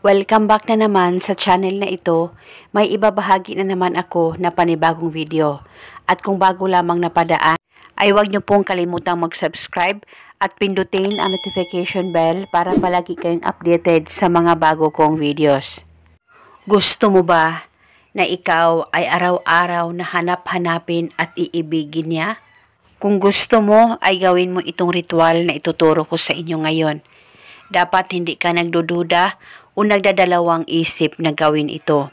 Welcome back na naman sa channel na ito. May ibabahagi na naman ako na panibagong video. At kung bago lamang napadaan, ay huwag niyo pong kalimutang mag-subscribe at pindutin ang notification bell para palagi kayong updated sa mga bago kong videos. Gusto mo ba na ikaw ay araw-araw na hanap-hanapin at iibigin niya? Kung gusto mo ay gawin mo itong ritual na ituturo ko sa inyo ngayon. Dapat hindi ka nagdududa o nagdadalawang isip na gawin ito.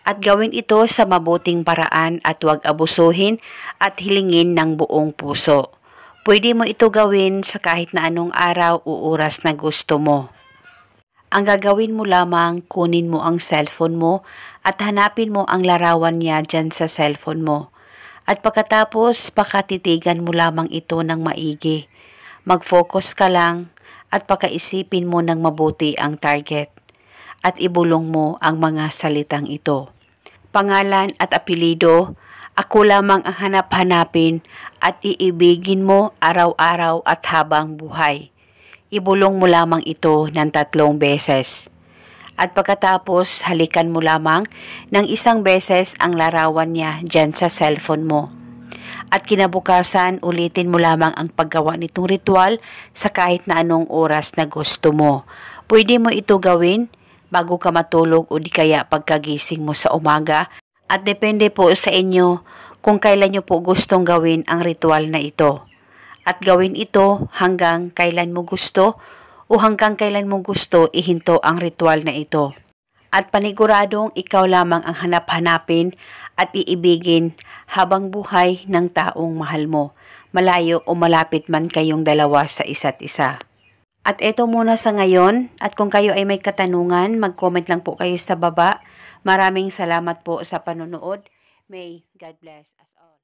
At gawin ito sa mabuting paraan at huwag abusuhin at hilingin ng buong puso. Pwede mo ito gawin sa kahit na anong araw o oras na gusto mo. Ang gagawin mo lamang, kunin mo ang cellphone mo at hanapin mo ang larawan niya dyan sa cellphone mo. At pagkatapos, pakatitigan mo lamang ito ng maigi. Mag-focus ka lang at pakaisipin mo ng mabuti ang target. At ibulong mo ang mga salitang ito. Pangalan at apelido, ako lamang ang hanap-hanapin at iibigin mo araw-araw at habang buhay. Ibulong mo lamang ito ng 3 beses. At pagkatapos, halikan mo lamang ng 1 beses ang larawan niya dyan sa cellphone mo. At kinabukasan, ulitin mo lamang ang paggawa nitong ritual sa kahit na anong oras na gusto mo. Pwede mo ito gawin bago ka matulog o di kaya pagkagising mo sa umaga. At depende po sa inyo kung kailan nyo po gustong gawin ang ritual na ito. At gawin ito hanggang kailan mo gusto o hanggang kailan mo gusto ihinto ang ritual na ito. At paniguradong ikaw lamang ang hanap-hanapin at iibigin habang buhay ng taong mahal mo, malayo o malapit man kayong dalawa sa isa't isa. At eto muna sa ngayon, at kung kayo ay may katanungan, mag-comment lang po kayo sa baba. Maraming salamat po sa panonood. May God bless us all.